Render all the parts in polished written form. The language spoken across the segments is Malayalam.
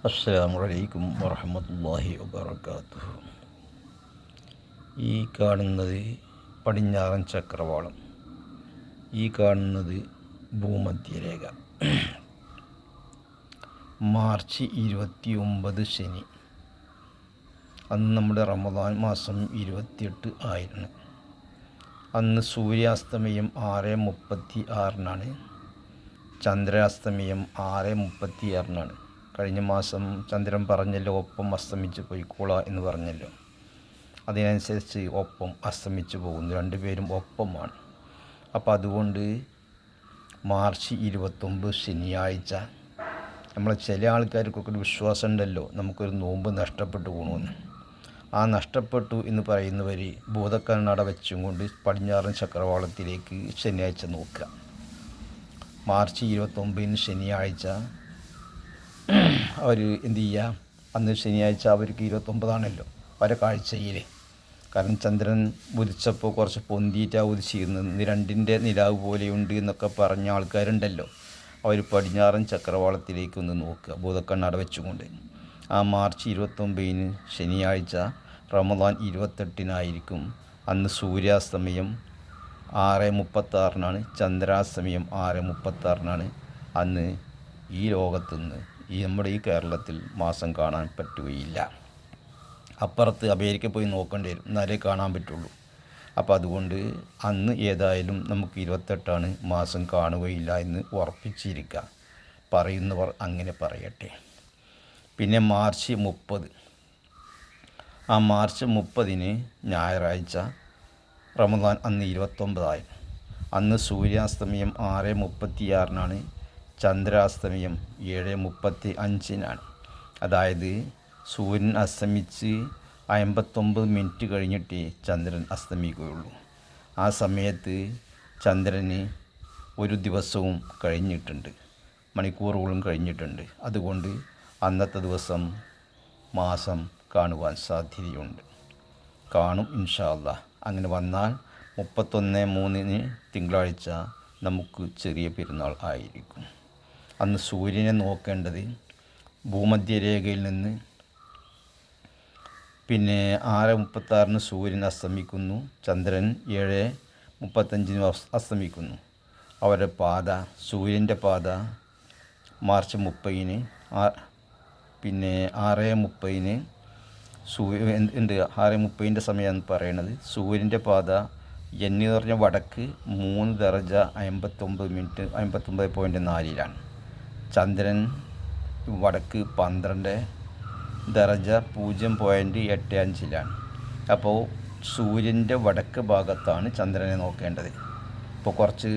അസ്സലാമു അലൈക്കും വറഹ്മത്തുള്ളാഹി വബറകാതുഹു. ഈ കാണുന്നത് പടിഞ്ഞാറൻ ചക്രവാളം, ഈ കാണുന്നത് ഭൂമധ്യരേഖ. മാർച്ച് 29 ശനി, അന്ന് നമ്മുടെ റമദാൻ മാസം 28 ആയിരുന്നു. അന്ന് സൂര്യാസ്തമയം 6:36 ചന്ദ്രാസ്തമയം 6:36. കഴിഞ്ഞ മാസം ചന്ദ്രൻ പറഞ്ഞല്ലോ ഒപ്പം അസ്തമിച്ച് പോയിക്കോളാ എന്ന് പറഞ്ഞല്ലോ. അതിനനുസരിച്ച് ഒപ്പം അസ്തമിച്ച് പോകുന്നു, രണ്ടുപേരും ഒപ്പമാണ്. അപ്പോൾ അതുകൊണ്ട് മാർച്ച് 29 ശനിയാഴ്ച, നമ്മളെ ചില ആൾക്കാർക്കൊക്കെ ഒരു വിശ്വാസം ഉണ്ടല്ലോ, നമുക്കൊരു നോമ്പ് നഷ്ടപ്പെട്ടു പോകണമെന്ന്. ആ നഷ്ടപ്പെട്ടു എന്ന് പറയുന്നവർ ഭൂതക്കണ്ണട വെച്ചും കൊണ്ട് പടിഞ്ഞാറൻ ചക്രവാളത്തിലേക്ക് ശനിയാഴ്ച നോക്കുക. മാർച്ച് 29 ശനിയാഴ്ച അവർ എന്ത് ചെയ്യുക, അന്ന് ശനിയാഴ്ച അവർക്ക് 29 അവരെ കാഴ്ചയിൽ. കാരണം ചന്ദ്രൻ ഉദിച്ചപ്പോൾ കുറച്ച് പൊന്തിയിട്ടാണ് ഉദിച്ചിരുന്നത്, ഇന്ന് 2ൻ്റെ നിലാവ് പോലെയുണ്ട് എന്നൊക്കെ പറഞ്ഞ ആൾക്കാരുണ്ടല്ലോ. അവർ പടിഞ്ഞാറൻ ചക്രവാളത്തിലേക്ക് ഒന്ന് നോക്കുക ഭൂതക്കണ്ണട വെച്ചുകൊണ്ട്. ആ മാർച്ച് 29 ശനിയാഴ്ച റമദാൻ 28 അന്ന് സൂര്യാസ്തമയം 6:36 ചന്ദ്രാസ്തമയം 6:36. അന്ന് ഈ ലോകത്തുനിന്ന് നമ്മുടെ ഈ കേരളത്തിൽ മാസം കാണാൻ പറ്റുകയില്ല. അപ്പുറത്ത് അമേരിക്ക പോയി നോക്കേണ്ടി വരും, എന്നാലേ കാണാൻ പറ്റുള്ളൂ. അപ്പോൾ അതുകൊണ്ട് അന്ന് ഏതായാലും നമുക്ക് 28 മാസം കാണുകയില്ല എന്ന് ഉറപ്പിച്ചിരിക്കുക. പറയുന്നവർ അങ്ങനെ പറയട്ടെ. പിന്നെ മാർച്ച് 30, ആ മാർച്ച് 30 ഞായറാഴ്ച റമദാൻ അന്ന് 29 അന്ന് സൂര്യാസ്തമയം 6:36 ചന്ദ്രാസ്തമയം 7:35. അതായത് സൂര്യൻ അസ്തമിച്ച് 59 മിനിറ്റ് കഴിഞ്ഞിട്ടേ ചന്ദ്രൻ അസ്തമിക്കുകയുള്ളൂ. ആ സമയത്ത് ചന്ദ്രന് ഒരു ദിവസവും കഴിഞ്ഞിട്ടുണ്ട്, മണിക്കൂറുകളും കഴിഞ്ഞിട്ടുണ്ട്. അതുകൊണ്ട് അന്നത്തെ ദിവസം മാസം കാണുവാൻ സാധ്യതയുണ്ട്, കാണും ഇൻഷാ അല്ലാഹ്. അങ്ങനെ വന്നാൽ 31/3 തിങ്കളാഴ്ച നമുക്ക് ചെറിയ പെരുന്നാൾ ആയിരിക്കും. അന്ന് സൂര്യനെ നോക്കേണ്ടത് ഭൂമധ്യരേഖയിൽ നിന്ന്, പിന്നെ 6:36 സൂര്യൻ അസ്തമിക്കുന്നു, ചന്ദ്രൻ 7:35 അസ്തമിക്കുന്നു. അവരുടെ പാത, സൂര്യൻ്റെ പാത മാർച്ച് 30, പിന്നെ 6:30 ഉണ്ട്. 6:30 സമയമാണ് പറയണത്. സൂര്യൻ്റെ പാത എന്ന് പറഞ്ഞ വടക്ക് 3 ദറജ 59 മിനിറ്റ് 59.4. ചന്ദ്രൻ വടക്ക് 12 ദറജ 0.85. അപ്പോൾ സൂര്യൻ്റെ വടക്ക് ഭാഗത്താണ് ചന്ദ്രനെ നോക്കേണ്ടത്. ഇപ്പോൾ കുറച്ച്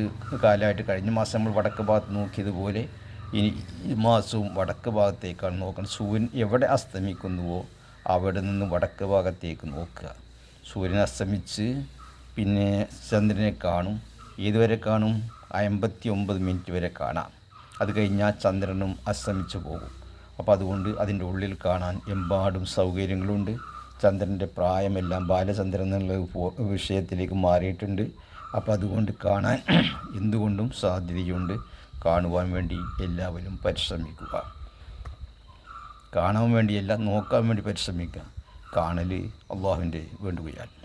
കാലമായിട്ട്, കഴിഞ്ഞ മാസം നമ്മൾ വടക്ക് ഭാഗത്ത് നോക്കിയതുപോലെ ഇനി ഈ മാസവും വടക്ക് ഭാഗത്തേക്കാണ് നോക്കുന്നത്. സൂര്യൻ എവിടെ അസ്തമിക്കുന്നുവോ അവിടെ നിന്ന് വടക്ക് ഭാഗത്തേക്ക് നോക്കുക. സൂര്യൻ അസ്തമിച്ച് പിന്നെ ചന്ദ്രനെ കാണും. ഏതുവരെ കാണും? 59 മിനിറ്റ് വരെ കാണാം. അത് കഴിഞ്ഞാൽ ചന്ദ്രനും അസ്തമിച്ച് പോകും. അപ്പോൾ അതുകൊണ്ട് അതിൻ്റെ ഉള്ളിൽ കാണാൻ എമ്പാടും സൗകര്യങ്ങളുണ്ട്. ചന്ദ്രൻ്റെ പ്രായമെല്ലാം ബാലചന്ദ്രൻ എന്നുള്ള വിഷയത്തിലേക്ക് മാറിയിട്ടുണ്ട്. അപ്പോൾ അതുകൊണ്ട് കാണാൻ എന്തുകൊണ്ടും സാധ്യതയുണ്ട്. കാണുവാൻ വേണ്ടി എല്ലാവരും പരിശ്രമിക്കുക. കാണാൻ വേണ്ടിയല്ല, നോക്കാൻ വേണ്ടി പരിശ്രമിക്കുക. കാണൽ അള്ളാഹുവിൻ്റെ വേണ്ടുകയാണ്.